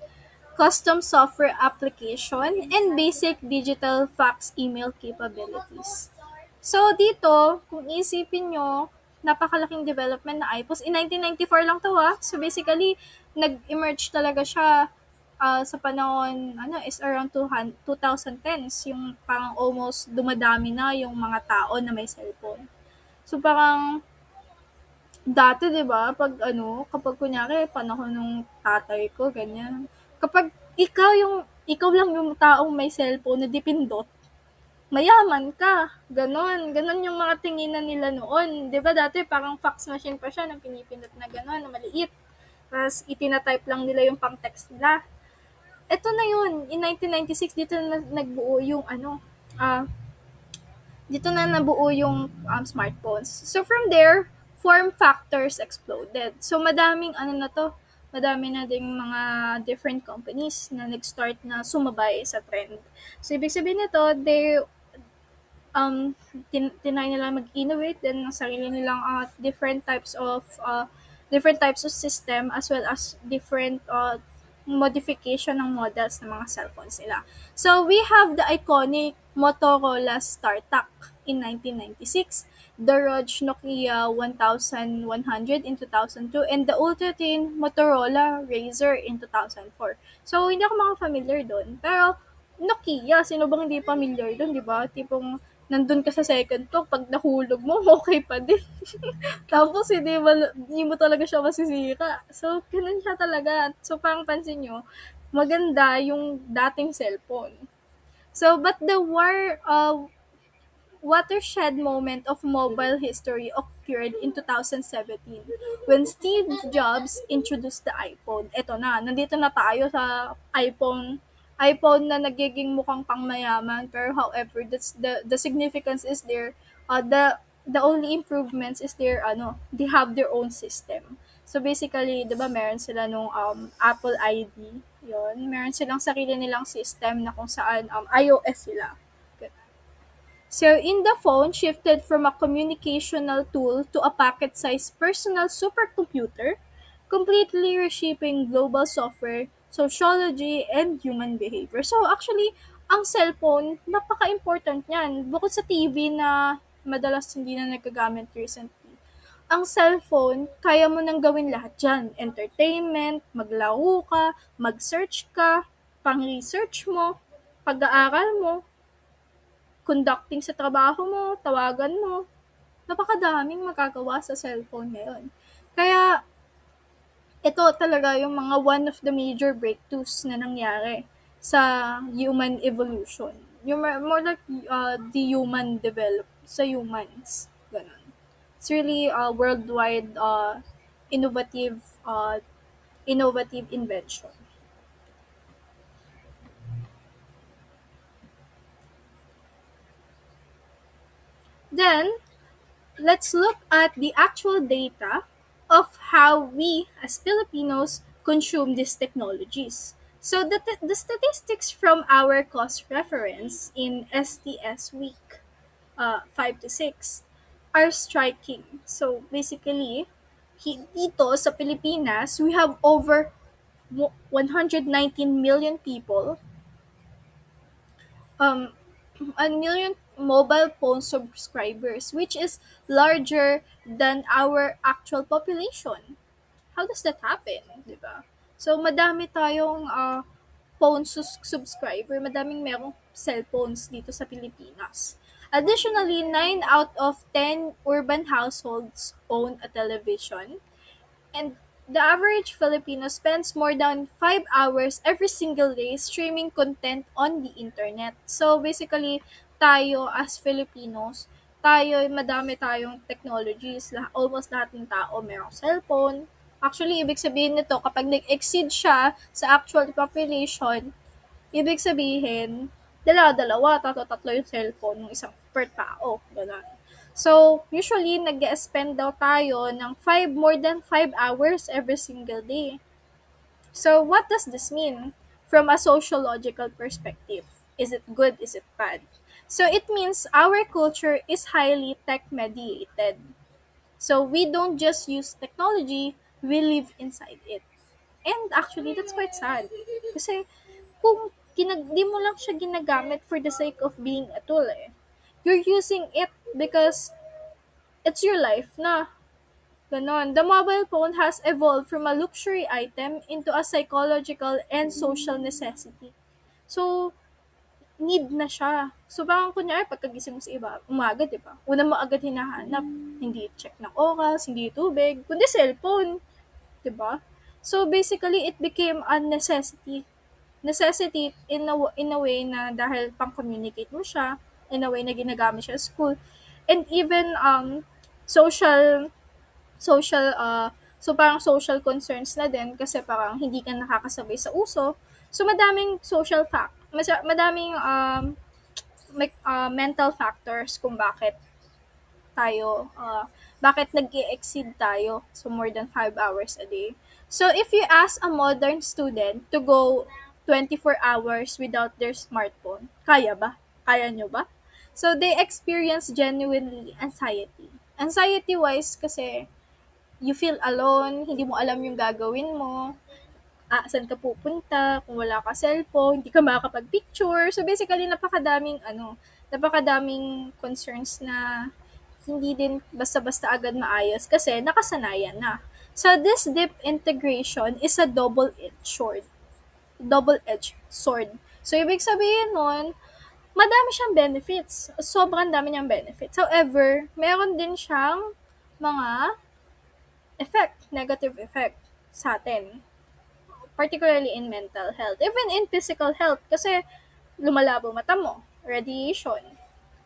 custom software application, and basic digital fax email capabilities. So, dito, kung isipin nyo, napakalaking development na iPods. In 1994 lang to ha. So, basically, nag-emerge talaga siya sa panahon, is around 2010s. Yung parang almost dumadami na yung mga tao na may cellphone. So, parang, dati, di ba, kapag kunyari, panahon ng tatay ko, ganyan, kapag ikaw lang yung taong may cellphone na dipindot, mayaman ka. Ganon. Ganon yung mga tinginan nila noon. 'Di ba dati parang fax machine pa siya na pinipindot na ganon, na maliit. Tapos itinatype lang nila yung pang-text nila. Ito na yun. In 1996, dito na nagbuo yung dito na nabuo yung smartphones. So from there, form factors exploded. So madami na ding mga different companies na nag-start na sumabay sa trend. So ibig sabihin nito, um, tinry nila mag-innovate din ng sarili nilang different types of system as well as different modification ng models ng mga cellphones nila. So we have the iconic Motorola StarTAC in 1996, the ROG Nokia 1100 in 2002, and the ultra-thin Motorola Razr in 2004. So hindi ako mga-familiar doon, pero Nokia, sino bang hindi familiar doon, di ba? Tipong nandun ka sa second talk, pag nahulog mo, okay pa din. Tapos hindi mo talaga siya masisira. So, ganun siya talaga. So, parang pansin nyo, maganda yung dating cellphone. So, but the watershed moment of mobile history occurred in 2017 when Steve Jobs introduced the iPhone. Eto na, nandito na tayo sa iPhone na nagiging mukhang pangmayaman, pero however that's the significance is there, the only improvements is they have their own system. So basically, 'di ba, meron sila nung Apple ID, 'yon. Meron silang sarili nilang system na kung saan iOS sila. So in the phone shifted from a communicational tool to a packet-sized personal supercomputer, completely reshaping global software, sociology, and human behavior. So actually, ang cellphone, napaka-important niyan. Bukod sa TV na madalas hindi na nagagamit recently, ang cellphone, kaya mo nang gawin lahat dyan. Entertainment, maglaro ka, mag-search ka, pang-research mo, pag-aaral mo, conducting sa trabaho mo, tawagan mo. Napakadaming magagawa sa cellphone ngayon. Kaya, ito talaga yung mga one of the major breakthroughs na nangyari sa human evolution. Yung more like the human develop sa humans. Ganun. It's really a worldwide innovative innovative invention. Then, let's look at the actual data of how we as Filipinos consume these technologies. So the statistics from our cost reference in STS week 5 to 6 are striking. So basically, dito sa Pilipinas, we have over 119 million people, um, mobile phone subscribers, which is larger than our actual population. How does that happen, 'di ba? So madami tayong phone subscriber, madaming merong cellphones dito sa Pilipinas. Additionally, 9 out of 10 urban households own a television, and the average Filipino spends more than 5 hours every single day streaming content on the internet. So basically, tayo as Filipinos, madami tayong technologies. Almost lahat ng tao mayroong cellphone. Actually, ibig sabihin nito, kapag nag-exceed siya sa actual population, ibig sabihin, dalawa-dalawa, tatlo-tatlo yung cellphone ng isang per tao. Ganun. So, usually, nag-spend daw tayo ng more than 5 hours every single day. So, what does this mean from a sociological perspective? Is it good? Is it bad? So, it means our culture is highly tech-mediated. So, we don't just use technology, we live inside it. And actually, that's quite sad. Kasi, kung di mo lang siya ginagamit for the sake of being a tool eh. You're using it because it's your life na. Ganon. The mobile phone has evolved from a luxury item into a psychological and social necessity. So, need na siya. So, parang kunyari, pagkagising mo sa iba, umaga, di ba? Una mo agad hinahanap. Hindi check ng oras, hindi tubig, kundi cellphone. Di ba? So, basically, it became a necessity in a way na dahil pang-communicate mo siya, in a way na ginagamit siya sa school, and even social so parang social concerns na din kasi parang hindi ka nakakasabay sa uso. So madaming madaming mental factors kung bakit nag-exceed tayo so more than 5 hours a day. So if you ask a modern student to go 24 hours without their smartphone, kaya ba? Kaya nyo ba? So they experience genuinely anxiety. Anxiety-wise kasi you feel alone, hindi mo alam yung gagawin mo, saan ka pupunta, kung wala ka cellphone, hindi ka makakapag-picture. So basically, napakadaming concerns na hindi din basta-basta agad maayos kasi nakasanayan na. So this deep integration is a double-edged sword. So ibig sabihin nun, madami siyang benefits. Sobrang dami niyang benefits. However, meron din siyang mga negative effect sa atin. Particularly in mental health. Even in physical health. Kasi lumalabo mata mo. Radiation.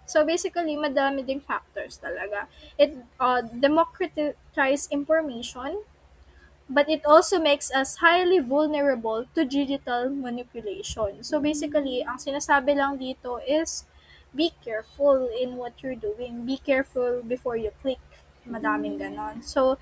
So basically, madami ding factors talaga. It democratizes information, but it also makes us highly vulnerable to digital manipulation. So basically, ang sinasabi lang dito is be careful in what you're doing. Be careful before you click. Madaming ganon. So,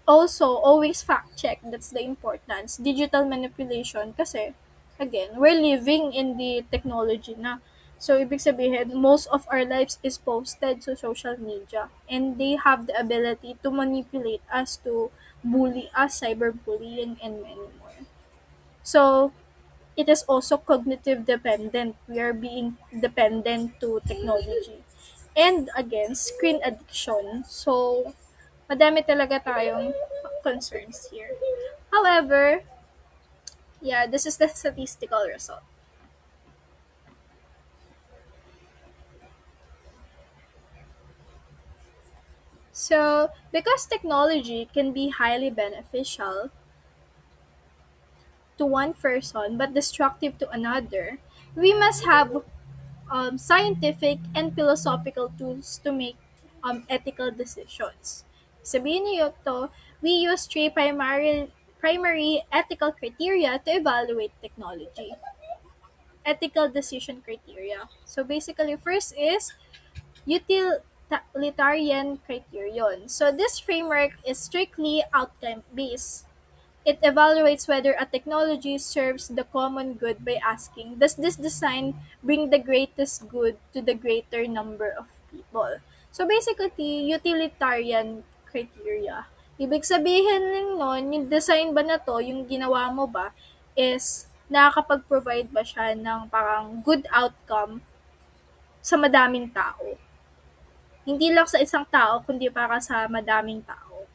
also, always fact check. That's the importance. Digital manipulation kasi, again, we're living in the technology na. So, ibig sabihin, most of our lives is posted to social media. And they have the ability to manipulate us, to bully us, cyberbullying, and many more. So, it is also cognitive dependent. We are being dependent to technology. And again, screen addiction. So, madami talaga tayong concerns here. However, yeah, this is the statistical result. So, because technology can be highly beneficial to one person but destructive to another, we must have scientific and philosophical tools to make ethical decisions. Sabihin niyo to, we use three primary ethical criteria to evaluate technology. Ethical decision criteria. So basically, first is utilitarian criterion. So this framework is strictly outcome-based. It evaluates whether a technology serves the common good by asking, does this design bring the greatest good to the greater number of people? So basically, utilitarian criteria. Ibig sabihin nun, yung design ba na to, yung ginawa mo ba, is nakakapag-provide ba siya ng parang good outcome sa madaming tao. Hindi lang sa isang tao, kundi para sa madaming tao.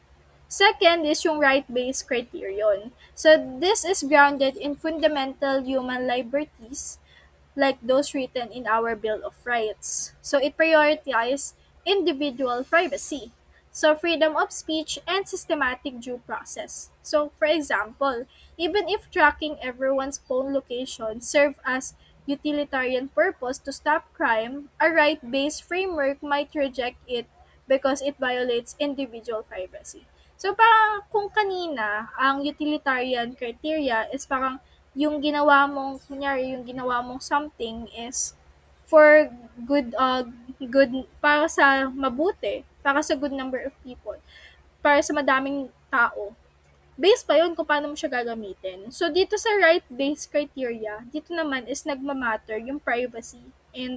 Second is yung right-based criterion. So this is grounded in fundamental human liberties like those written in our Bill of Rights. So it prioritizes individual privacy. So freedom of speech and systematic due process. So for example, even if tracking everyone's phone location serve as utilitarian purpose to stop crime, a right-based framework might reject it because it violates individual privacy. So parang kung kanina, ang utilitarian criteria is parang yung ginawa mong, kunyari, yung ginawa mong something is for good, para sa mabuti, para sa good number of people, para sa madaming tao. Based pa yun kung paano mo siya gagamitin. So, dito sa right-based criteria, dito naman is nagmamatter yung privacy and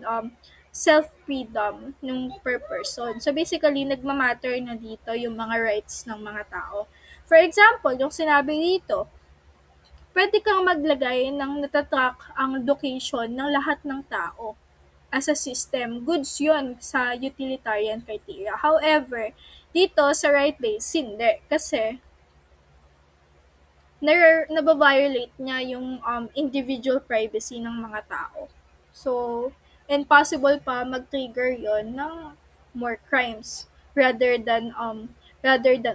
self-freedom ng per person. So, basically, nagmamatter na dito yung mga rights ng mga tao. For example, yung sinabi dito, pwede kang maglagay ng natatrack ang location ng lahat ng tao as a system. Goods yun sa utilitarian criteria. However, dito sa right-based, hindi. Kasi, nababiolate niya yung individual privacy ng mga tao. So, and possible pa mag-trigger yon ng more crimes rather than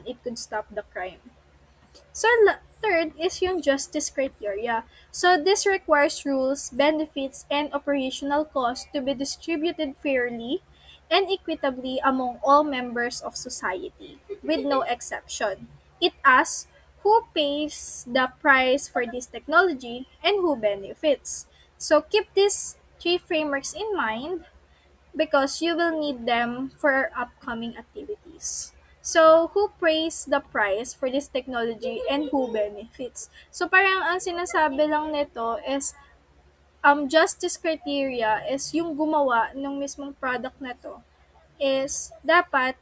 it could stop the crime. So, third is yung justice criteria. So, this requires rules, benefits, and operational costs to be distributed fairly and equitably among all members of society, with no exception. It asks who pays the price for this technology and who benefits. So, keep these three frameworks in mind because you will need them for upcoming activities. So, who pays the price for this technology and who benefits? So, parang ang sinasabi lang nito is justice criteria is yung gumawa ng mismong product na to is dapat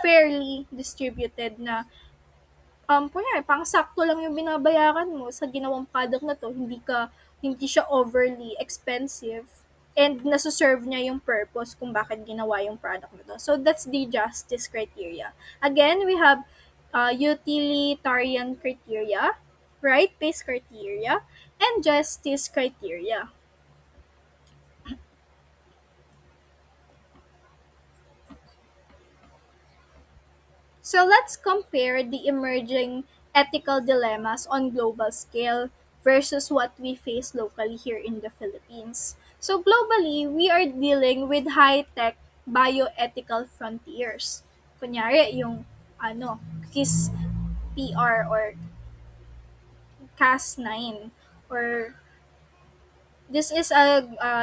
fairly distributed na kunyari pang sakto lang yung binabayaran mo sa ginawang product na to, hindi siya overly expensive and nasa-serve niya yung purpose kung bakit ginawa yung product na to. So that's the justice criteria. Again, we have utilitarian criteria, right-based criteria, and justice criteria. So let's compare the emerging ethical dilemmas on global scale versus what we face locally here in the Philippines. So globally, we are dealing with high-tech bioethical frontiers. Kunyari, yung KISS PR or Cas9 or this is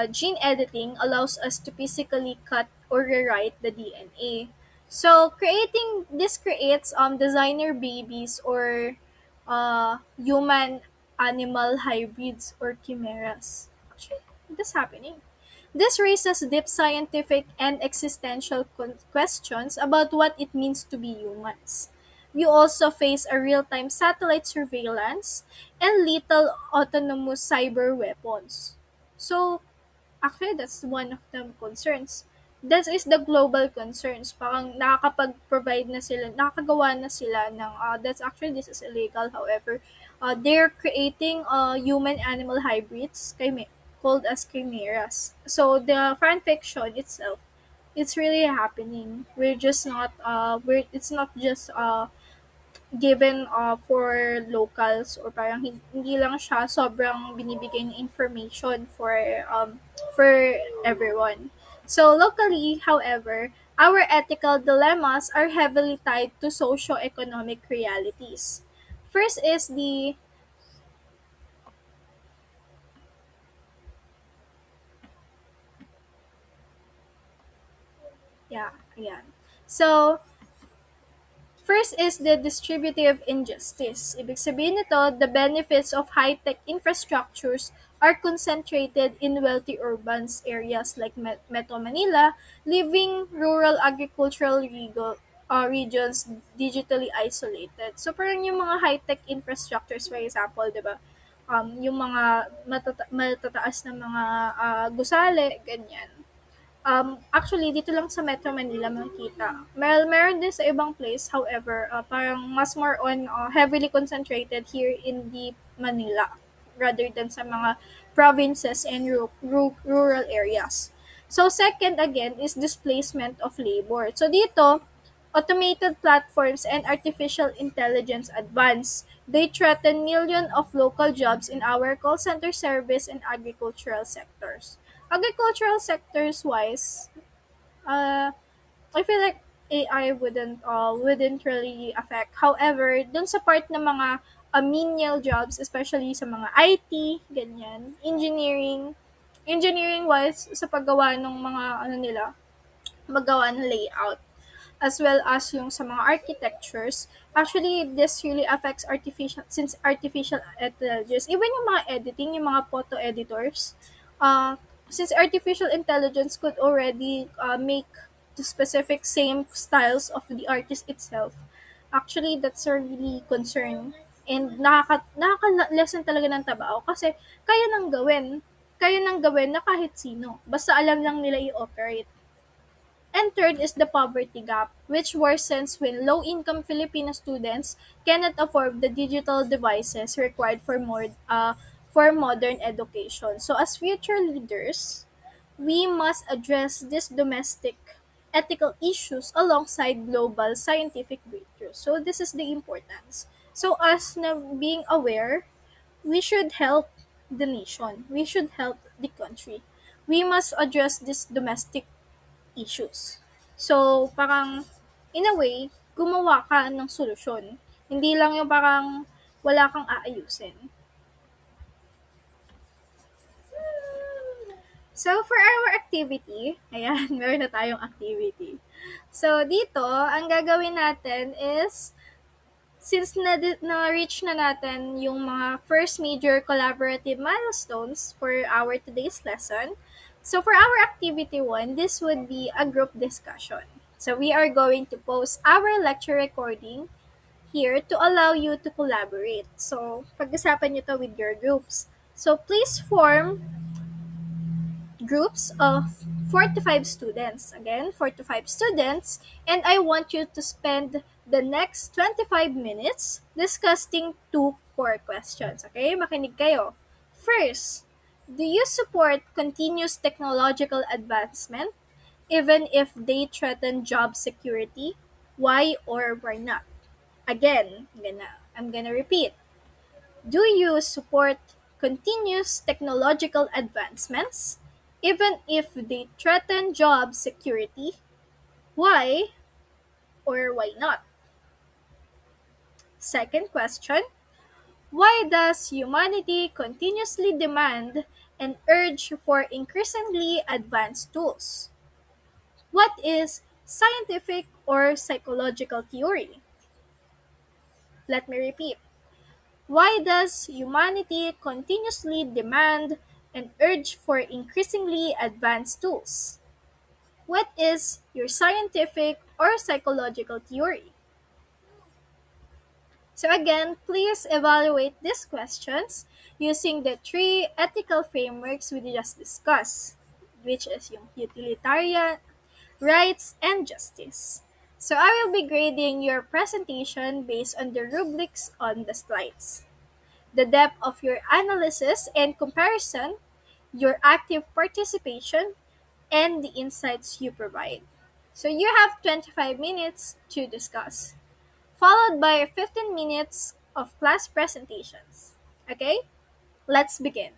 gene editing allows us to physically cut or rewrite the DNA. So this creates designer babies or human animal hybrids or chimeras. Actually, this happening. This raises deep scientific and existential questions about what it means to be humans. We also face a real-time satellite surveillance and lethal autonomous cyber weapons. So, actually, that's one of the concerns. That is the global concerns. Parang nakakagawa na sila ng, this is illegal, however, they're creating human-animal hybrids, called as chimeras. So, the fan fiction itself, it's really happening. It's not just given for locals or parang hindi lang siya sobrang binibigay ng information for everyone. So locally, however, our ethical dilemmas are heavily tied to socio-economic realities. First is the yeah, ayan. So first is the distributive injustice. Ibig sabihin nito, the benefits of high-tech infrastructures are concentrated in wealthy urban areas like Metro Manila, leaving rural agricultural regions digitally isolated. So parang yung mga high-tech infrastructures, for example, di ba? Yung mga matataas na mga gusali, ganyan. Actually, dito lang sa Metro Manila makikita. Meron din sa ibang place, however, parang mas more on heavily concentrated here in the Manila rather than sa mga provinces and rural areas. So, second again is displacement of labor. So, dito, automated platforms and artificial intelligence advance. They threaten millions of local jobs in our call center service and agricultural sectors. Agricultural sectors wise, uh, I feel like AI wouldn't really affect. However, dun sa part ng mga menial jobs, especially sa mga IT, ganyan, engineering wise sa paggawa ng mga ano nila, magawa ng layout as well as yung sa mga architectures. Actually, this really affects artificial intelligence, even yung mga editing, yung mga photo editors, since artificial intelligence could already make the specific same styles of the artist itself. Actually, that's a really concern. And nakaka-lesson talaga ng trabaho kasi kaya nang gawin na kahit sino. Basta alam lang nila i-operate. And third is the poverty gap, which worsens when low-income Filipino students cannot afford the digital devices required for modern education. So, as future leaders, we must address these domestic ethical issues alongside global scientific breakthroughs. So, this is the importance. So, as na being aware, we should help the nation. We should help the country. We must address these domestic issues. So, parang, in a way, gumawa ka ng solusyon. Hindi lang yung parang wala kang aayusin. So, for our activity, ayan, meron na tayong activity. So, dito, ang gagawin natin is, since na-reach na natin yung mga first major collaborative milestones for our today's lesson, so for our activity 1, this would be a group discussion. So we are going to post our lecture recording here to allow you to collaborate. So pag-usapan nyo to with your groups. So please form groups of 4 to 5 students. Again, 4 to 5 students. And I want you to spend the next 25 minutes discussing 2 core questions. Okay? Makinig kayo. First, do you support continuous technological advancement even if they threaten job security? Why or why not? Again, I'm gonna repeat. Do you support continuous technological advancements, even if they threaten job security? Why or why not? Second question, why does humanity continuously demand and urge for increasingly advanced tools? What is scientific or psychological theory? Let me repeat. Why does humanity continuously demand and urge for increasingly advanced tools? What is your scientific or psychological theory? So again, please evaluate these questions using the 3 ethical frameworks we just discussed, which is yung utilitarian, rights, and justice. So I will be grading your presentation based on the rubrics on the slides. The depth of your analysis and comparison, your active participation, and the insights you provide. So you have 25 minutes to discuss, followed by 15 minutes of class presentations. Okay, let's begin.